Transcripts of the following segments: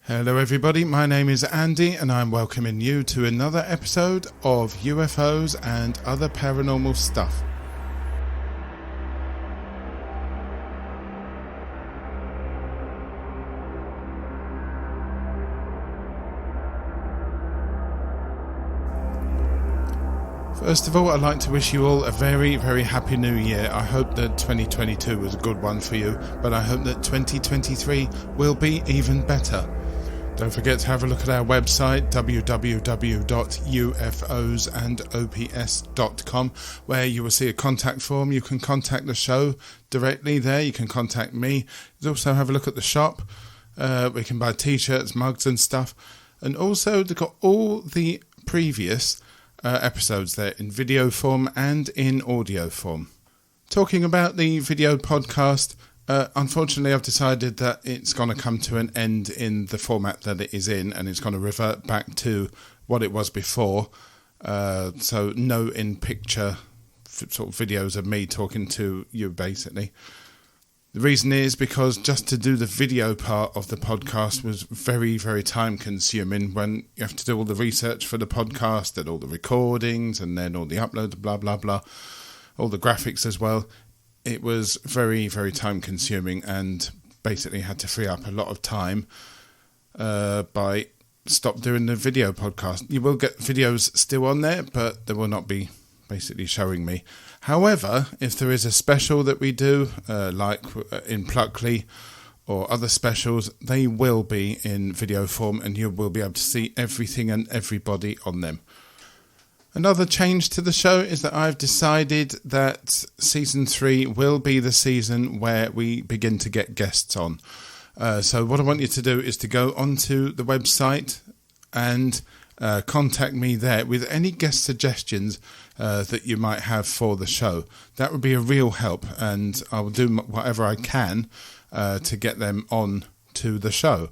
Hello everybody, my name is Andy and I'm welcoming you to another episode of UFOs and other paranormal stuff. First of all, I'd like to wish you all a very, very happy new year. I hope that 2022 was a good one for you, but I hope that 2023 will be even better. Don't forget to have a look at our website, www.ufosandops.com, where you will see a contact form. You can contact the show directly there. You can contact me. You also have a look at the shop. We can buy t-shirts, mugs and stuff. And also, they've got all the previous episodes there in video form and in audio form. Talking about the video podcast, unfortunately I've decided that it's going to come to an end in the format that it is in, and it's going to revert back to what it was before. So no in-picture sort of videos of me talking to you basically. The reason is because just to do the video part of the podcast was very, very time consuming when you have to do all the research for the podcast and all the recordings and then all the upload, blah, blah, blah, all the graphics as well. It was very, very time consuming and basically had to free up a lot of time by stop doing the video podcast. You will get videos still on there, but they will not be basically showing me. However, if there is a special that we do, like in Pluckley or other specials, they will be in video form and you will be able to see everything and everybody on them. Another change to the show is that I've decided that Season 3 will be the season where we begin to get guests on. So what I want you to do is to go onto the website and contact me there with any guest suggestions that you might have for the show. That would be a real help, and I will do whatever I can to get them on to the show.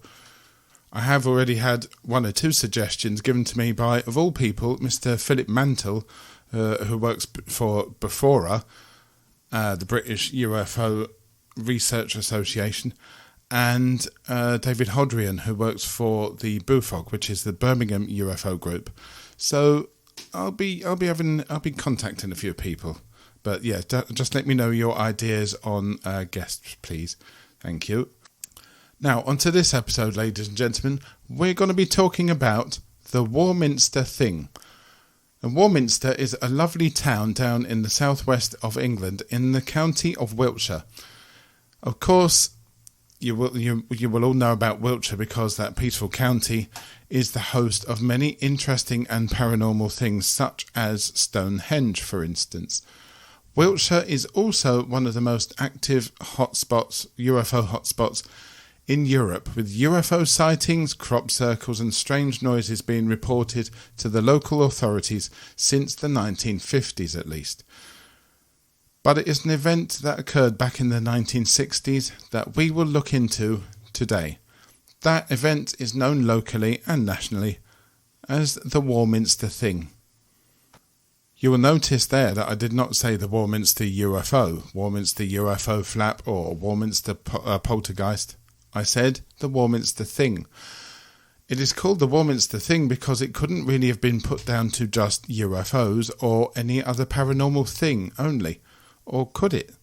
I have already had one or two suggestions given to me by, of all people, Mr. Philip Mantle, who works for BUFOG, the British UFO Research Association, and David Hodrien, who works for the BUFOG, which is the Birmingham UFO Group. So I'll be contacting a few people. But yeah, just let me know your ideas on guests, please. Thank you. Now, onto this episode, ladies and gentlemen, we're going to be talking about the Warminster Thing. And Warminster is a lovely town down in the southwest of England in the county of Wiltshire. Of course, you will all know about Wiltshire because that peaceful county is the host of many interesting and paranormal things, such as Stonehenge, for instance. Wiltshire is also one of the most active hotspots, UFO hotspots, in Europe, with UFO sightings, crop circles and strange noises being reported to the local authorities since the 1950s at least. But it is an event that occurred back in the 1960s that we will look into today. That event is known locally and nationally as the Warminster Thing. You will notice there that I did not say the Warminster UFO, Warminster UFO flap or Warminster poltergeist. I said the Warminster Thing. It is called the Warminster Thing because it couldn't really have been put down to just UFOs or any other paranormal thing only. Or could it?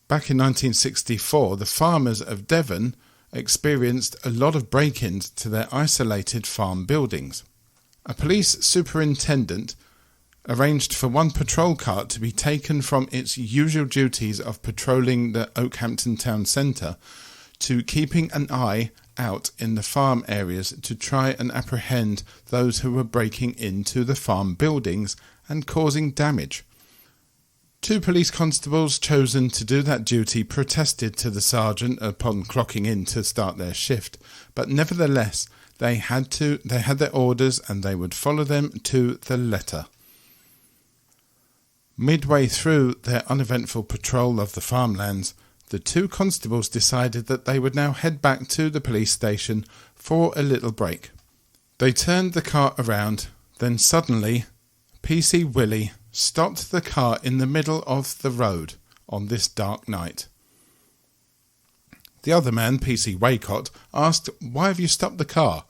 Back in 1964, the farmers of Devon experienced a lot of break-ins to their isolated farm buildings. A police superintendent arranged for one patrol cart to be taken from its usual duties of patrolling the Oakhampton town centre to keeping an eye out in the farm areas to try and apprehend those who were breaking into the farm buildings and causing damage. Two police constables chosen to do that duty protested to the sergeant upon clocking in to start their shift, but nevertheless they had their orders and they would follow them to the letter. Midway through their uneventful patrol of the farmlands, the two constables decided that they would now head back to the police station for a little break. They turned the car around, then suddenly, PC Willie stopped the car in the middle of the road on this dark night. The other man, PC Waycott, asked, "Why have you stopped the car?"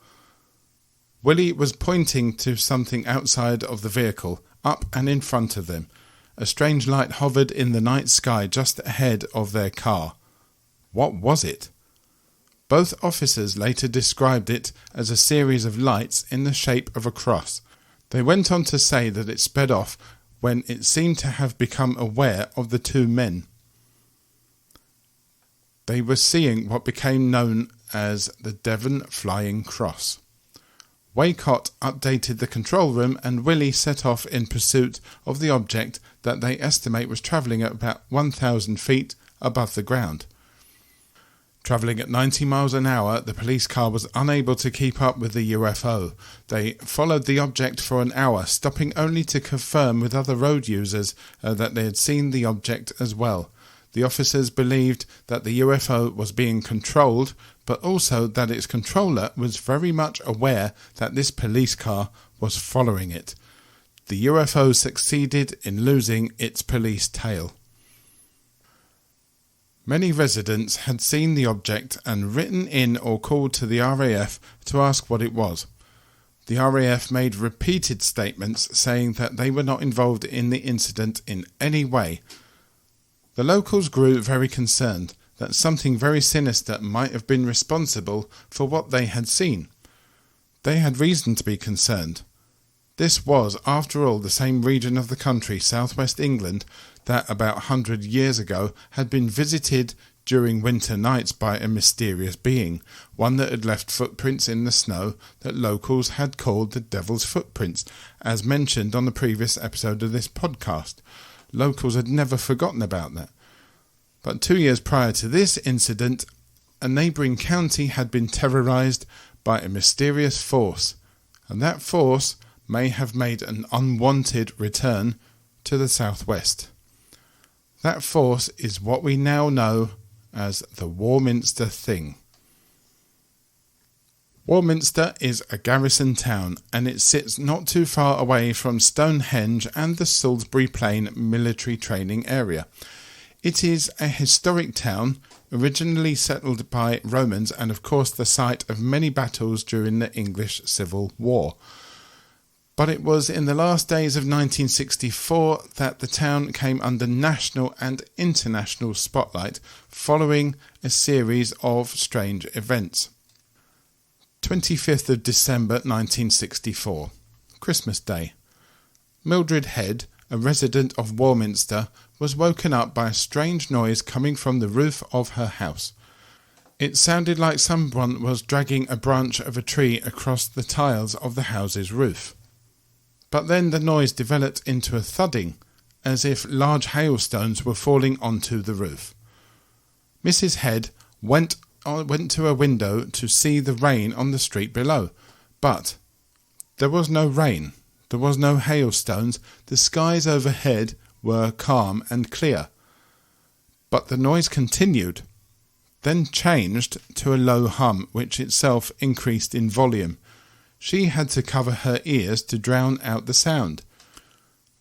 Willie was pointing to something outside of the vehicle, up and in front of them. A strange light hovered in the night sky just ahead of their car. What was it? Both officers later described it as a series of lights in the shape of a cross. They went on to say that it sped off when it seemed to have become aware of the two men. They were seeing what became known as the Devon Flying Cross. Waycott updated the control room and Willie set off in pursuit of the object that they estimate was travelling at about 1,000 feet above the ground. Travelling at 90 miles an hour, the police car was unable to keep up with the UFO. They followed the object for an hour, stopping only to confirm with other road users that they had seen the object as well. The officers believed that the UFO was being controlled, but also that its controller was very much aware that this police car was following it. The UFO succeeded in losing its police tail. Many residents had seen the object and written in or called to the RAF to ask what it was. The RAF made repeated statements saying that they were not involved in the incident in any way. The locals grew very concerned that something very sinister might have been responsible for what they had seen. They had reason to be concerned. This was, after all, the same region of the country, southwest England, that about 100 years ago had been visited during winter nights by a mysterious being, one that had left footprints in the snow that locals had called the Devil's Footprints, as mentioned on the previous episode of this podcast. Locals had never forgotten about that. But 2 years prior to this incident, a neighbouring county had been terrorised by a mysterious force, and that force may have made an unwanted return to the southwest. That force is what we now know as the Warminster Thing. Warminster is a garrison town and it sits not too far away from Stonehenge and the Salisbury Plain military training area. It is a historic town, originally settled by Romans and of course the site of many battles during the English Civil War. But it was in the last days of 1964 that the town came under national and international spotlight following a series of strange events. 25th of December 1964, Christmas Day. Mildred Head, a resident of Warminster, was woken up by a strange noise coming from the roof of her house. It sounded like someone was dragging a branch of a tree across the tiles of the house's roof. But then the noise developed into a thudding, as if large hailstones were falling onto the roof. Mrs. Head went to a window to see the rain on the street below, but there was no rain, there was no hailstones, the skies overhead were calm and clear. But the noise continued, then changed to a low hum, which itself increased in volume. She had to cover her ears to drown out the sound.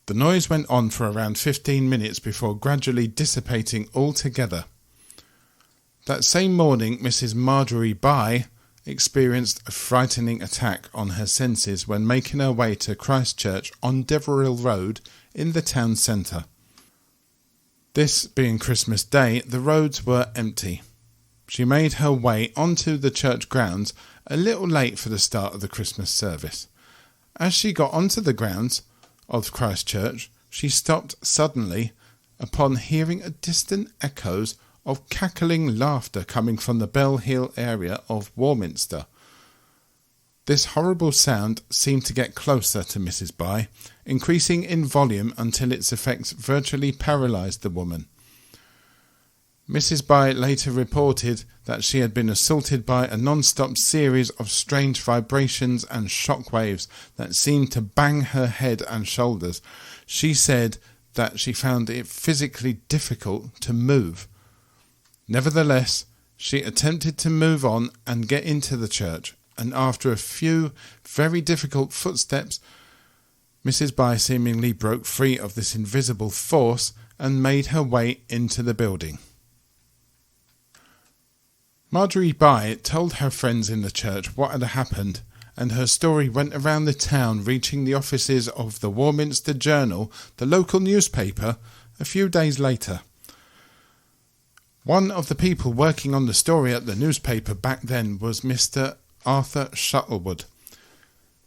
The noise went on for around 15 minutes before gradually dissipating altogether. That same morning, Mrs. Marjorie Bye experienced a frightening attack on her senses when making her way to Christchurch on Deverill Road in the town centre. This being Christmas Day, the roads were empty. She made her way onto the church grounds a little late for the start of the Christmas service. As she got onto the grounds of Christchurch, she stopped suddenly upon hearing a distant echoes of cackling laughter coming from the Bell Hill area of Warminster. This horrible sound seemed to get closer to Mrs. Bye, increasing in volume until its effects virtually paralysed the woman. Mrs. Bye later reported that she had been assaulted by a non-stop series of strange vibrations and shock waves that seemed to bang her head and shoulders. She said that she found it physically difficult to move. Nevertheless, she attempted to move on and get into the church, and after a few very difficult footsteps, Mrs. Bye seemingly broke free of this invisible force and made her way into the building. Marjorie Bye told her friends in the church what had happened, and her story went around the town, reaching the offices of the Warminster Journal, the local newspaper, a few days later. One of the people working on the story at the newspaper back then was Mr. Arthur Shuttlewood.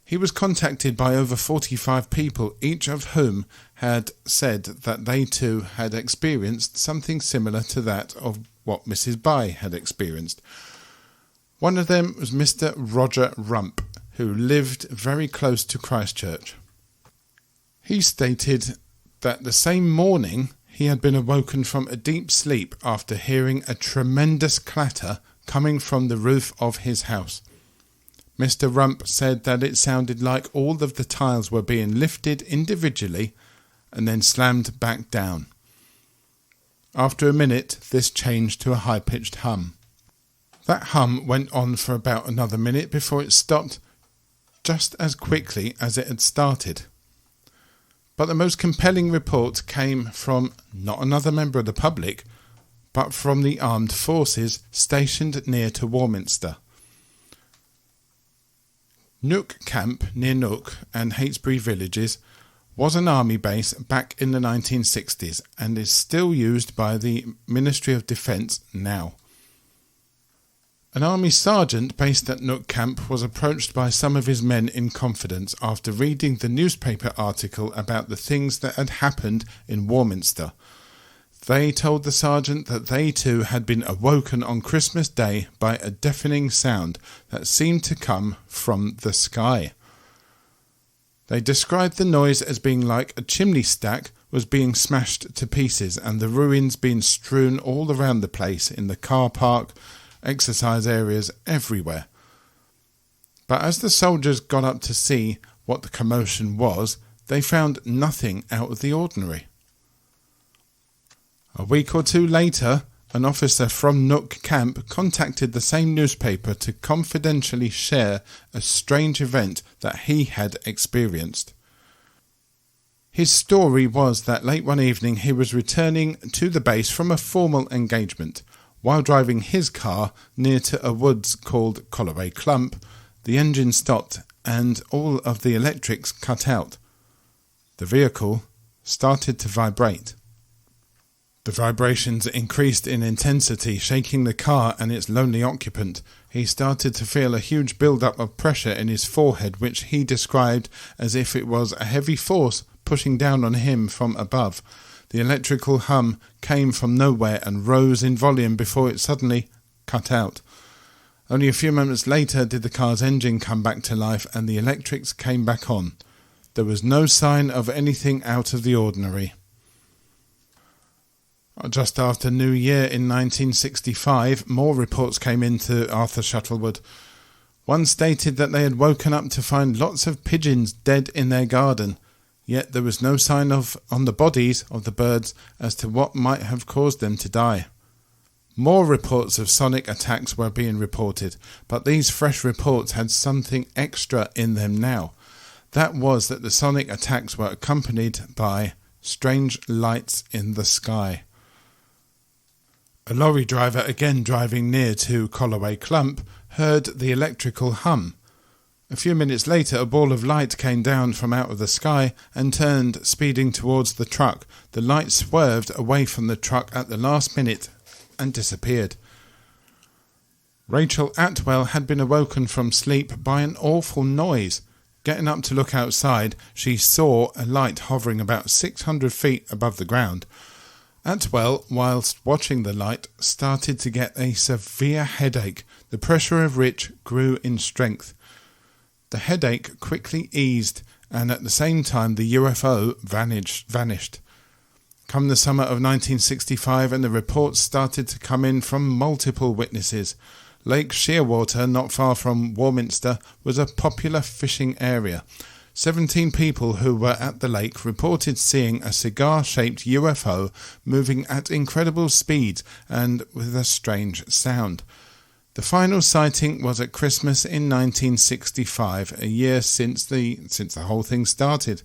He was contacted by over 45 people, each of whom had said that they too had experienced something similar to that of what Mrs. Bye had experienced. One of them was Mr. Roger Rump, who lived very close to Christchurch. He stated that the same morning he had been awoken from a deep sleep after hearing a tremendous clatter coming from the roof of his house. Mr. Rump said that it sounded like all of the tiles were being lifted individually and then slammed back down. After a minute, this changed to a high-pitched hum. That hum went on for about another minute before it stopped, just as quickly as it had started. But the most compelling report came from not another member of the public, but from the armed forces stationed near to Warminster. Nook Camp near Nook and Heytesbury villages was an army base back in the 1960s and is still used by the Ministry of Defence now. An army sergeant based at Nook Camp was approached by some of his men in confidence after reading the newspaper article about the things that had happened in Warminster. They told the sergeant that they too had been awoken on Christmas Day by a deafening sound that seemed to come from the sky. They described the noise as being like a chimney stack was being smashed to pieces and the ruins being strewn all around the place, in the car park, exercise areas, everywhere. But as the soldiers got up to see what the commotion was, they found nothing out of the ordinary. A week or two later, an officer from Nook Camp contacted the same newspaper to confidentially share a strange event that he had experienced. His story was that late one evening he was returning to the base from a formal engagement. While driving his car near to a woods called Colloway Clump, the engine stopped and all of the electrics cut out. The vehicle started to vibrate. The vibrations increased in intensity, shaking the car and its lonely occupant. He started to feel a huge build-up of pressure in his forehead, which he described as if it was a heavy force pushing down on him from above. The electrical hum came from nowhere and rose in volume before it suddenly cut out. Only a few moments later did the car's engine come back to life and the electrics came back on. There was no sign of anything out of the ordinary. Just after New Year in 1965, more reports came in to Arthur Shuttlewood. One stated that they had woken up to find lots of pigeons dead in their garden, yet there was no sign on the bodies of the birds as to what might have caused them to die. More reports of sonic attacks were being reported, but these fresh reports had something extra in them now. That was that the sonic attacks were accompanied by strange lights in the sky. A lorry driver, again driving near to Colloway Clump, heard the electrical hum. A few minutes later, a ball of light came down from out of the sky and turned, speeding towards the truck. The light swerved away from the truck at the last minute and disappeared. Rachel Atwell had been awoken from sleep by an awful noise. Getting up to look outside, she saw a light hovering about 600 feet above the ground. Atwell, whilst watching the light, started to get a severe headache, the pressure of which grew in strength. The headache quickly eased, and at the same time the UFO vanished. Come the summer of 1965, and the reports started to come in from multiple witnesses. Lake Shearwater, not far from Warminster, was a popular fishing area. 17 people who were at the lake reported seeing a cigar-shaped UFO moving at incredible speeds and with a strange sound. The final sighting was at Christmas in 1965, a year since the whole thing started.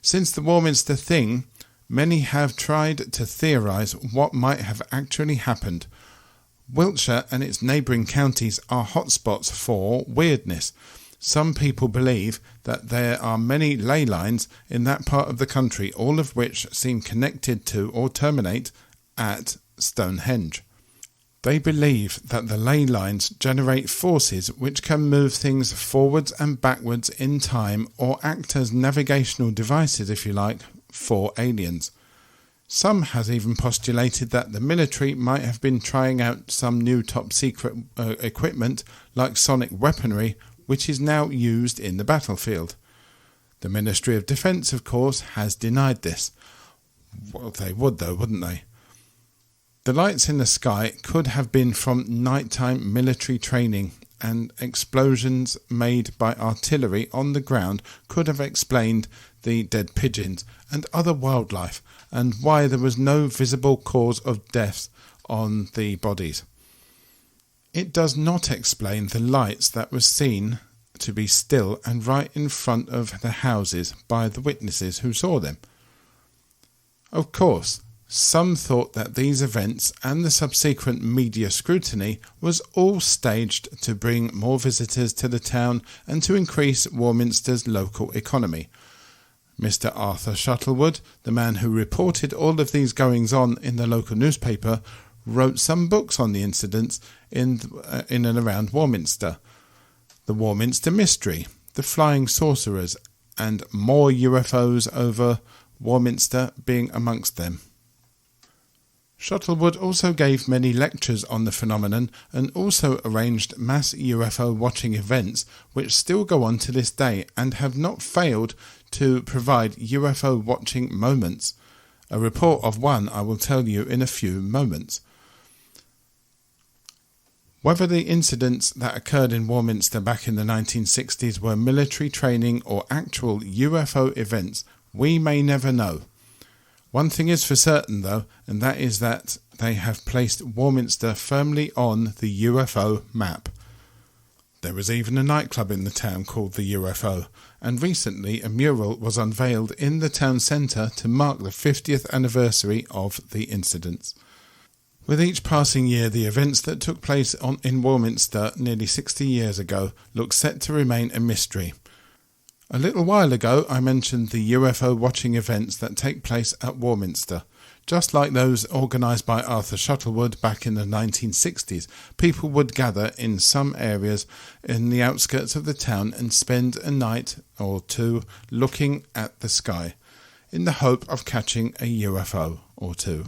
Since the Warminster Thing, many have tried to theorise what might have actually happened. Wiltshire and its neighbouring counties are hotspots for weirdness. Some people believe that there are many ley lines in that part of the country, all of which seem connected to or terminate at Stonehenge. They believe that the ley lines generate forces which can move things forwards and backwards in time, or act as navigational devices, if you like, for aliens. Some has even postulated that the military might have been trying out some new top-secret equipment like sonic weaponry, which is now used in the battlefield. The Ministry of Defence, of course, has denied this. Well, they would though, wouldn't they? The lights in the sky could have been from nighttime military training, and explosions made by artillery on the ground could have explained the dead pigeons and other wildlife, and why there was no visible cause of death on the bodies. It does not explain the lights that were seen to be still and right in front of the houses by the witnesses who saw them. Of course, some thought that these events and the subsequent media scrutiny was all staged to bring more visitors to the town and to increase Warminster's local economy. Mr. Arthur Shuttlewood, the man who reported all of these goings-on in the local newspaper, wrote some books on the incidents in and around Warminster. The Warminster Mystery, The Flying Sorcerers, and More UFOs Over Warminster being amongst them. Shuttlewood also gave many lectures on the phenomenon, and also arranged mass UFO watching events which still go on to this day and have not failed to provide UFO watching moments. A report of one I will tell you in a few moments. Whether the incidents that occurred in Warminster back in the 1960s were military training or actual UFO events, we may never know. One thing is for certain though, and that is that they have placed Warminster firmly on the UFO map. There was even a nightclub in the town called the UFO, and recently a mural was unveiled in the town centre to mark the 50th anniversary of the incidents. With each passing year, the events that took place in Warminster nearly 60 years ago look set to remain a mystery. A little while ago I mentioned the UFO watching events that take place at Warminster. Just like those organised by Arthur Shuttlewood back in the 1960s, people would gather in some areas in the outskirts of the town and spend a night or two looking at the sky, in the hope of catching a UFO or two.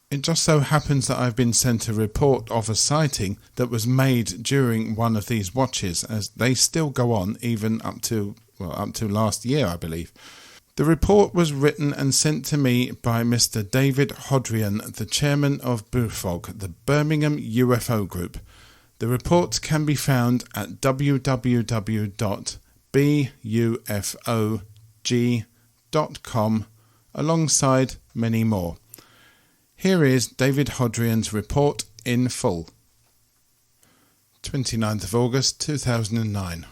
It just so happens that I've been sent a report of a sighting that was made during one of these watches, as they still go on even up to last year, I believe. The report was written and sent to me by Mr. David Hodrien, the chairman of BUFOG, the Birmingham UFO Group. The report can be found at www.bufog.com, alongside many more. Here is David Hodrien's report in full. 29th of August 2009.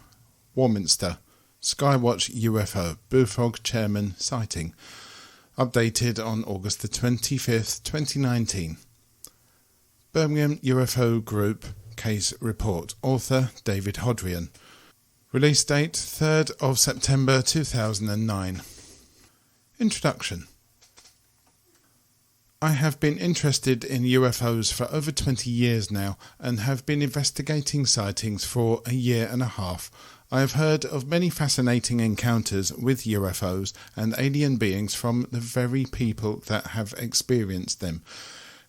Warminster. Skywatch UFO. BUFOG Chairman sighting. Updated on August the 25th, 2019. Birmingham UFO Group Case Report. Author David Hodrien. Release date 3rd of September 2009. Introduction. I have been interested in UFOs for over 20 years now and have been investigating sightings for a year and a half. I have heard of many fascinating encounters with UFOs and alien beings from the very people that have experienced them.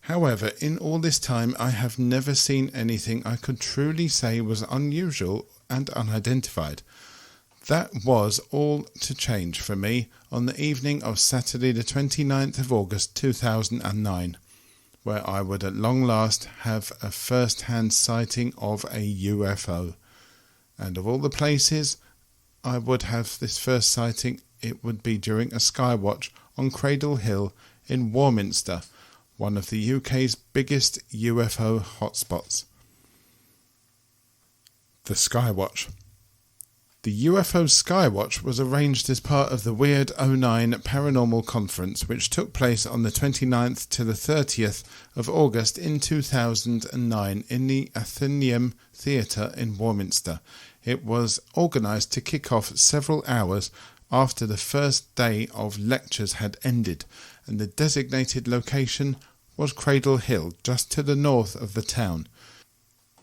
However, in all this time I have never seen anything I could truly say was unusual and unidentified. That was all to change for me on the evening of Saturday the 29th of August 2009, where I would at long last have a first-hand sighting of a UFO. And of all the places I would have this first sighting, it would be during a skywatch on Cradle Hill in Warminster, one of the UK's biggest UFO hotspots. The Skywatch. The UFO Skywatch was arranged as part of the Weird 09 Paranormal Conference, which took place on the 29th to the 30th of August in 2009 in the Athenaeum Theatre in Warminster. It was organised to kick off several hours after the first day of lectures had ended, and the designated location was Cradle Hill, just to the north of the town.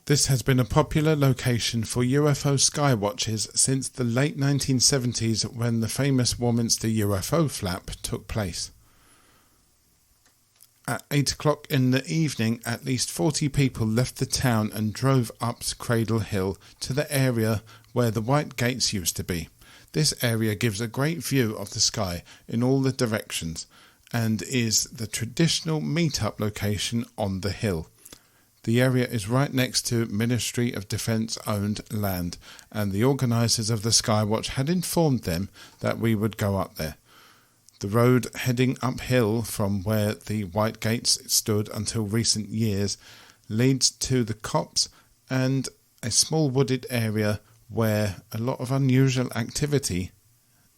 This has been a popular location for UFO skywatches since the late 1970s, when the famous Warminster UFO flap took place. At 8 o'clock in the evening, at least 40 people left the town and drove up Cradle Hill to the area where the White Gates used to be. This area gives a great view of the sky in all the directions and is the traditional meet-up location on the hill. The area is right next to Ministry of Defence owned land, and the organisers of the Skywatch had informed them that we would go up there. The road heading uphill from where the White Gates stood until recent years leads to the copse and a small wooded area where a lot of unusual activity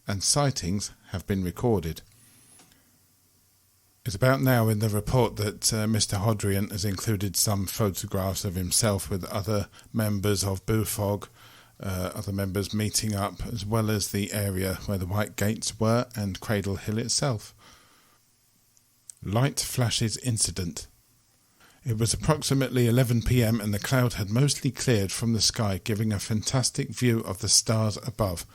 and sightings have been recorded. It's about now in the report that Mr. Hodrien has included some photographs of himself with other members of BUFOG, other members meeting up, as well as the area where the White Gates were and Cradle Hill itself. Light flashes incident. It was approximately 11 p.m. and the cloud had mostly cleared from the sky, giving a fantastic view of the stars above.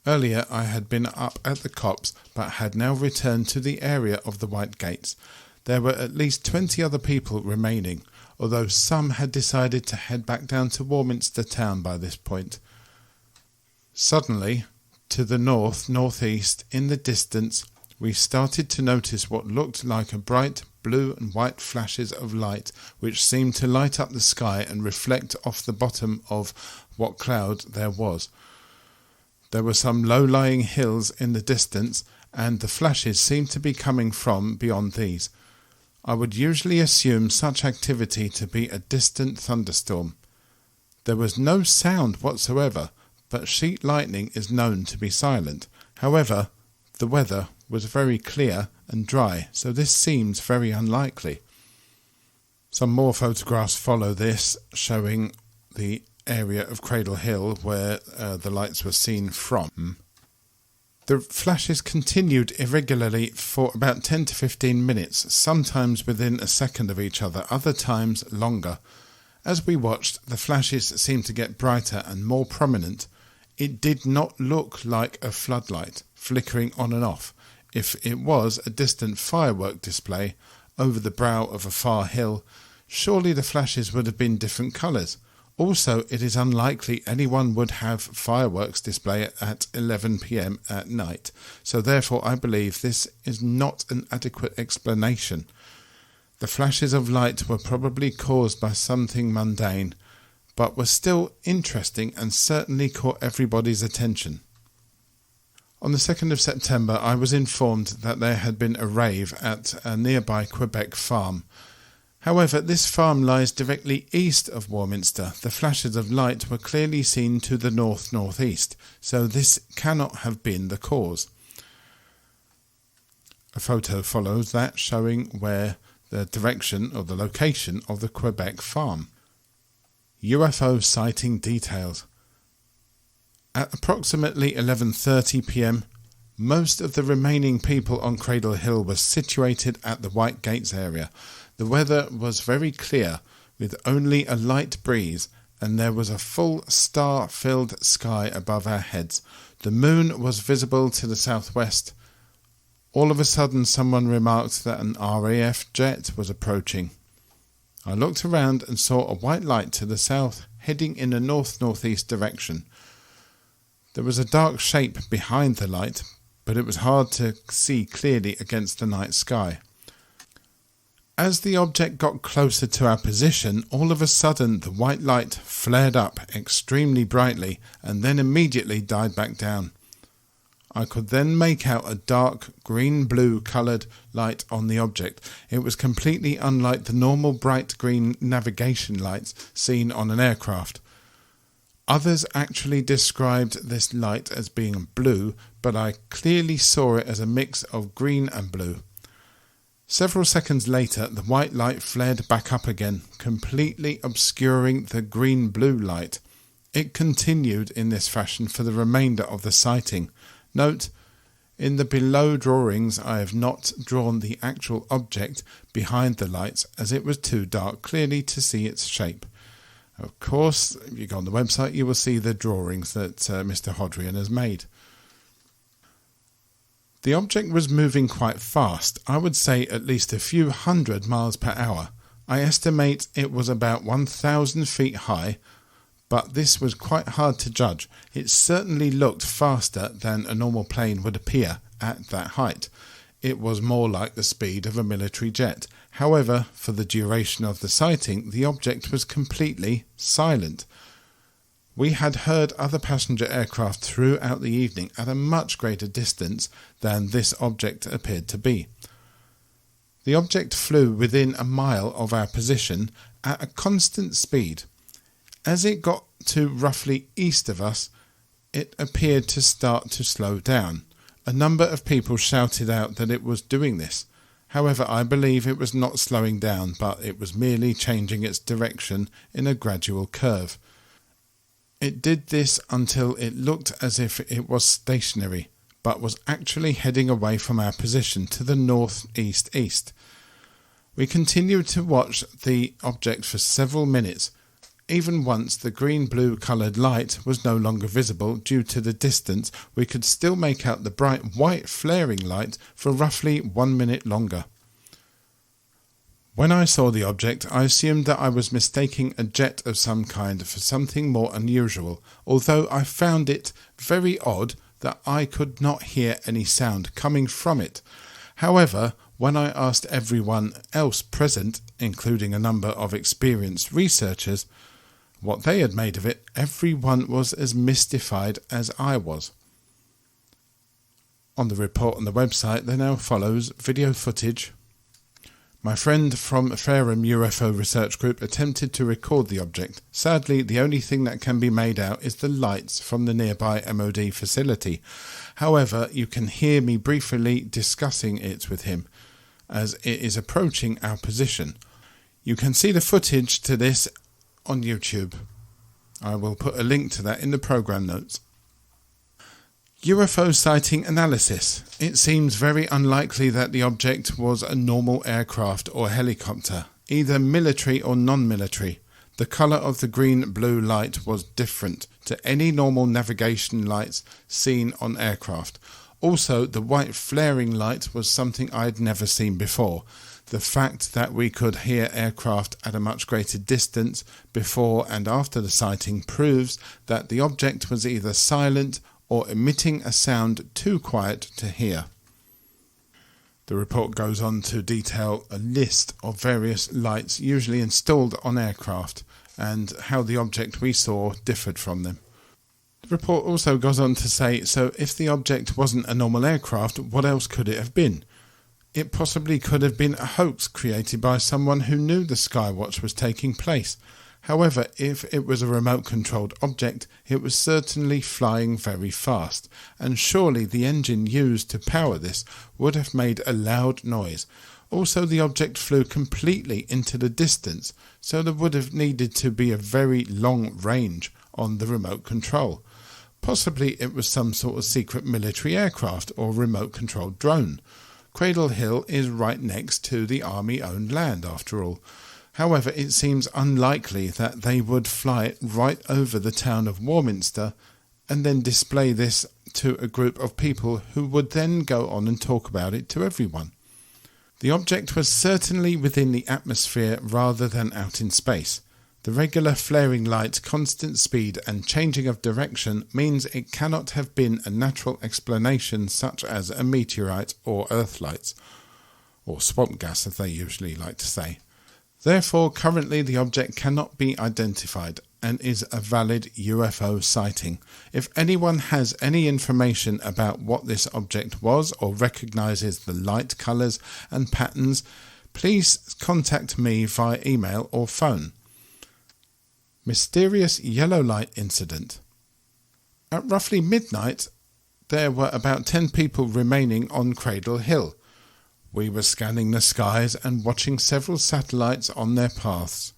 Earlier I had been up at the copse, but had now returned to the area of the White Gates. There were at least 20 other people remaining, although some had decided to head back down to Warminster town by this point. Suddenly, to the north-northeast, in the distance, we started to notice what looked like a bright blue and white flashes of light, which seemed to light up the sky and reflect off the bottom of what cloud there was. There were some low-lying hills in the distance, and the flashes seemed to be coming from beyond these. I would usually assume such activity to be a distant thunderstorm. There was no sound whatsoever, but sheet lightning is known to be silent. However, the weather was very clear and dry, so this seems very unlikely. Some more photographs follow this, showing the area of Cradle Hill where the lights were seen from. The flashes continued irregularly for about 10 to 15 minutes, sometimes within a second of each other, other times longer. As we watched, the flashes seemed to get brighter and more prominent. It did not look like a floodlight flickering on and off. If it was a distant firework display over the brow of a far hill, surely the flashes would have been different colours. Also, it is unlikely anyone would have fireworks display at 11 p.m. at night, so therefore I believe this is not an adequate explanation. The flashes of light were probably caused by something mundane, but were still interesting and certainly caught everybody's attention. On the 2nd of September, I was informed that there had been a rave at a nearby Quebec farm. However, this farm lies directly east of Warminster. The flashes of light were clearly seen to the north-northeast, so this cannot have been the cause. A photo follows that showing where the direction or the location of the Quebec farm. UFO sighting details. At approximately 11:30 p.m, most of the remaining people on Cradle Hill were situated at the White Gates area. The weather was very clear, with only a light breeze, and there was a full star-filled sky above our heads. The moon was visible to the southwest. All of a sudden, someone remarked that an RAF jet was approaching. I looked around and saw a white light to the south, heading in a north-northeast direction. There was a dark shape behind the light, but it was hard to see clearly against the night sky. As the object got closer to our position, all of a sudden the white light flared up extremely brightly and then immediately died back down. I could then make out a dark green-blue coloured light on the object. It was completely unlike the normal bright green navigation lights seen on an aircraft. Others actually described this light as being blue, but I clearly saw it as a mix of green and blue. Several seconds later, the white light flared back up again, completely obscuring the green-blue light. It continued in this fashion for the remainder of the sighting. Note, in the below drawings I have not drawn the actual object behind the lights as it was too dark clearly to see its shape. Of course, if you go on the website you will see the drawings that Mr. Hodrien has made. The object was moving quite fast, I would say at least a few 100 miles per hour. I estimate it was about 1,000 feet high, but this was quite hard to judge. It certainly looked faster than a normal plane would appear at that height. It was more like the speed of a military jet. However, for the duration of the sighting, the object was completely silent. We had heard other passenger aircraft throughout the evening at a much greater distance than this object appeared to be. The object flew within a mile of our position at a constant speed. As it got to roughly east of us, it appeared to start to slow down. A number of people shouted out that it was doing this. However, I believe it was not slowing down, but it was merely changing its direction in a gradual curve. It did this until it looked as if it was stationary, but was actually heading away from our position to the northeast. We continued to watch the object for several minutes. Even once the green-blue coloured light was no longer visible due to the distance, we could still make out the bright white flaring light for roughly 1 minute longer. When I saw the object, I assumed that I was mistaking a jet of some kind for something more unusual, although I found it very odd that I could not hear any sound coming from it. However, when I asked everyone else present, including a number of experienced researchers, what they had made of it, everyone was as mystified as I was. On the report on the website there now follows video footage. My friend from Fairham UFO Research Group attempted to record the object. Sadly, the only thing that can be made out is the lights from the nearby MOD facility. However, you can hear me briefly discussing it with him as it is approaching our position. You can see the footage to this on YouTube. I will put a link to that in the program notes. UFO sighting analysis. It seems very unlikely that the object was a normal aircraft or helicopter, either military or non-military. The colour of the green-blue light was different to any normal navigation lights seen on aircraft. Also, the white flaring light was something I had never seen before. The fact that we could hear aircraft at a much greater distance before and after the sighting proves that the object was either silent or emitting a sound too quiet to hear. The report goes on to detail a list of various lights usually installed on aircraft and how the object we saw differed from them. The report also goes on to say, so if the object wasn't a normal aircraft, what else could it have been? It possibly could have been a hoax created by someone who knew the Skywatch was taking place. However, if it was a remote-controlled object, it was certainly flying very fast, and surely the engine used to power this would have made a loud noise. Also, the object flew completely into the distance, so there would have needed to be a very long range on the remote control. Possibly it was some sort of secret military aircraft or remote-controlled drone. Cradle Hill is right next to the Army-owned land, after all. However, it seems unlikely that they would fly it right over the town of Warminster and then display this to a group of people who would then go on and talk about it to everyone. The object was certainly within the atmosphere rather than out in space. The regular flaring light, constant speed and changing of direction means it cannot have been a natural explanation such as a meteorite or earth lights, or swamp gas as they usually like to say. Therefore, currently the object cannot be identified and is a valid UFO sighting. If anyone has any information about what this object was or recognises the light colours and patterns, please contact me via email or phone. Mysterious yellow light incident. At roughly midnight, there were about 10 people remaining on Cradle Hill. We were scanning the skies and watching several satellites on their paths.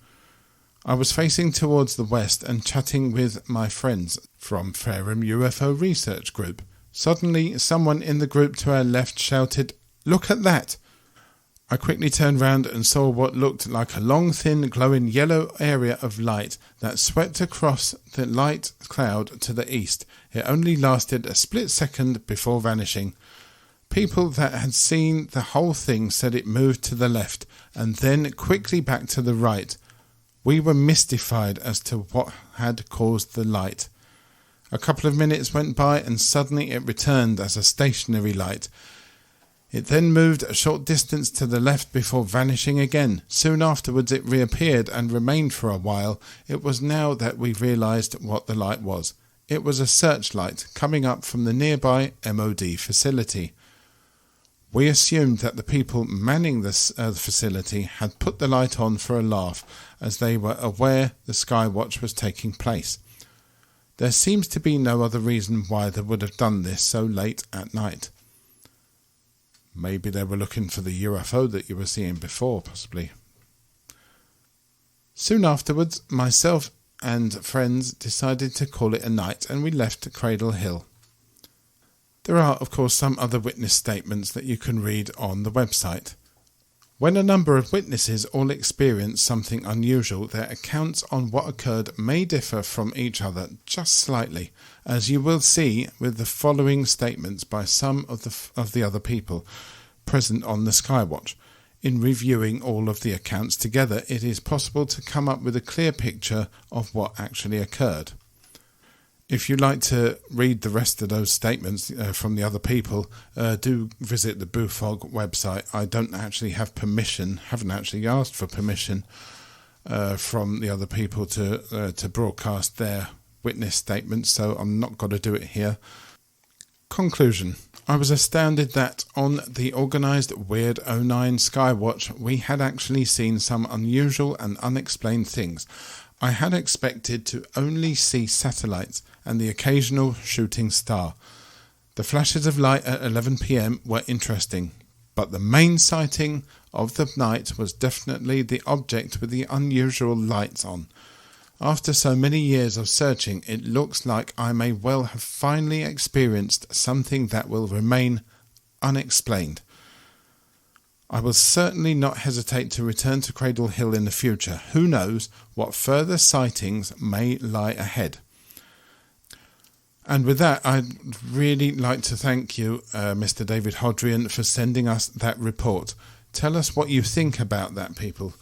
I was facing towards the west and chatting with my friends from Paranormal UFO Research Group. Suddenly, someone in the group to our left shouted, "Look at that!" I quickly turned round and saw what looked like a long, thin, glowing yellow area of light that swept across the light cloud to the east. It only lasted a split second before vanishing. People that had seen the whole thing said it moved to the left and then quickly back to the right. We were mystified as to what had caused the light. A couple of minutes went by and suddenly it returned as a stationary light. It then moved a short distance to the left before vanishing again. Soon afterwards it reappeared and remained for a while. It was now that we realised what the light was. It was a searchlight coming up from the nearby MOD facility. We assumed that the people manning the facility had put the light on for a laugh, as they were aware the Skywatch was taking place. There seems to be no other reason why they would have done this so late at night. Maybe they were looking for the UFO that you were seeing before, possibly. Soon afterwards, myself and friends decided to call it a night and we left Cradle Hill. There are, of course, some other witness statements that you can read on the website. When a number of witnesses all experience something unusual, their accounts on what occurred may differ from each other just slightly, as you will see with the following statements by some of the other people present on the Skywatch. In reviewing all of the accounts together, it is possible to come up with a clear picture of what actually occurred. If you'd like to read the rest of those statements from the other people, do visit the BUFOG website. I don't actually have permission, haven't actually asked for permission from the other people to broadcast their witness statements, so I'm not going to do it here. Conclusion. I was astounded that on the organised Weird 09 Skywatch we had actually seen some unusual and unexplained things. I had expected to only see satellites and the occasional shooting star. The flashes of light at 11 p.m. were interesting, but the main sighting of the night was definitely the object with the unusual lights on. After so many years of searching, it looks like I may well have finally experienced something that will remain unexplained. I will certainly not hesitate to return to Cradle Hill in the future. Who knows what further sightings may lie ahead. And with that, I'd really like to thank you, Mr. David Hodrien, for sending us that report. Tell us what you think about that, people.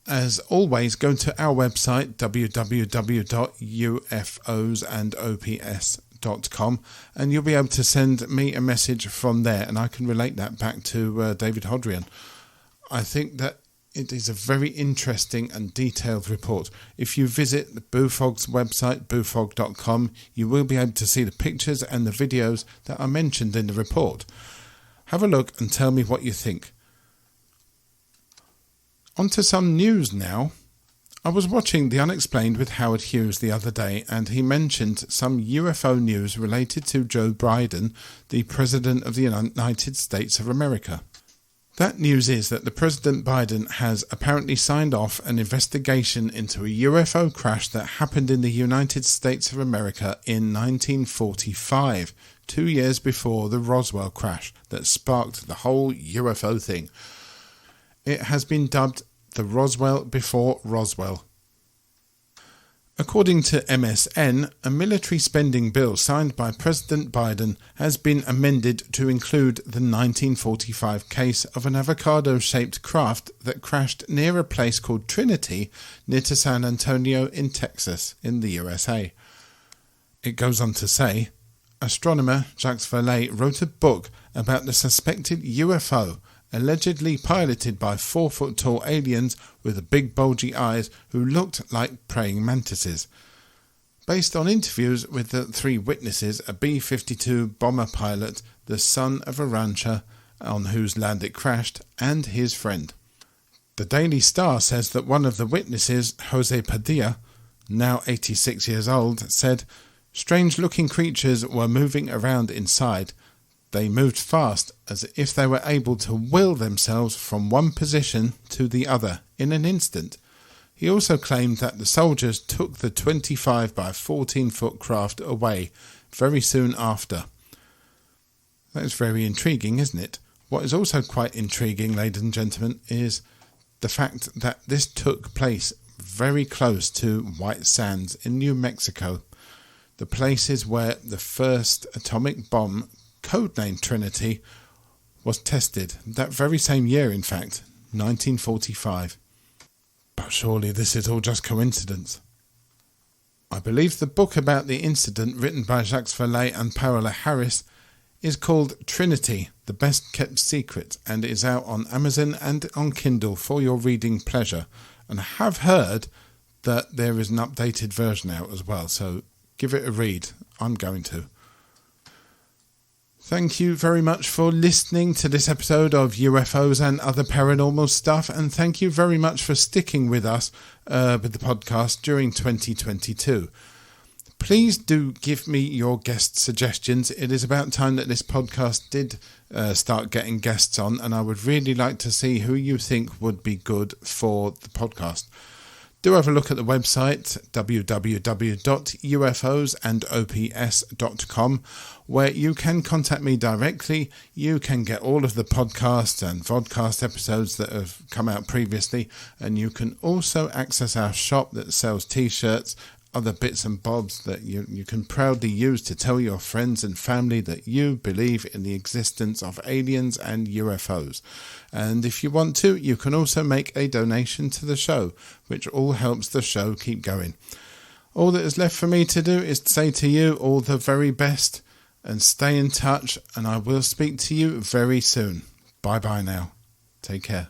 As always, go to our website, www.ufosandops.com, and you'll be able to send me a message from there, and I can relate that back to David Hodrien. I think that it is a very interesting and detailed report. If you visit the BUFOG's website, bufog.com, you will be able to see the pictures and the videos that are mentioned in the report. Have a look and tell me what you think. On to some news now. I was watching The Unexplained with Howard Hughes the other day, and he mentioned some UFO news related to Joe Biden, the President of the United States of America. That news is that the President Biden has apparently signed off an investigation into a UFO crash that happened in the United States of America in 1945, 2 years before the Roswell crash that sparked the whole UFO thing. It has been dubbed the Roswell before Roswell. According to MSN, a military spending bill signed by President Biden has been amended to include the 1945 case of an avocado-shaped craft that crashed near a place called Trinity near to San Antonio in Texas in the USA. It goes on to say, astronomer Jacques Vallée wrote a book about the suspected UFO allegedly piloted by 4-foot-tall aliens with big bulgy eyes who looked like praying mantises. Based on interviews with the 3 witnesses, a B-52 bomber pilot, the son of a rancher on whose land it crashed, and his friend. The Daily Star says that one of the witnesses, Jose Padilla, now 86 years old, said, "Strange-looking creatures were moving around inside. They moved fast, as if they were able to will themselves from one position to the other in an instant." He also claimed that the soldiers took the 25 by 14 foot craft away very soon after. That is very intriguing, isn't it? What is also quite intriguing, ladies and gentlemen, is the fact that this took place very close to White Sands in New Mexico, the places where the first atomic bomb, codenamed Trinity, was tested. That very same year, in fact, 1945. But surely this is all just coincidence. I believe the book about the incident, written by Jacques Vallée and Paola Harris, is called Trinity, The Best Kept Secret, and is out on Amazon and on Kindle for your reading pleasure. And I have heard that there is an updated version out as well, so give it a read. I'm going to. Thank you very much for listening to this episode of UFOs and other paranormal stuff, and thank you very much for sticking with us with the podcast during 2022. Please do give me your guest suggestions. It is about time that this podcast did start getting guests on, and I would really like to see who you think would be good for the podcast. Do have a look at the website, www.ufosandops.com, where you can contact me directly. You can get all of the podcasts and vodcast episodes that have come out previously, and you can also access our shop that sells t-shirts, other bits and bobs that you can proudly use to tell your friends and family that you believe in the existence of aliens and UFOs. And if you want to, you can also make a donation to the show, which all helps the show keep going. All that is left for me to do is to say to you all the very best, and stay in touch, and I will speak to you very soon. Bye bye now. Take care.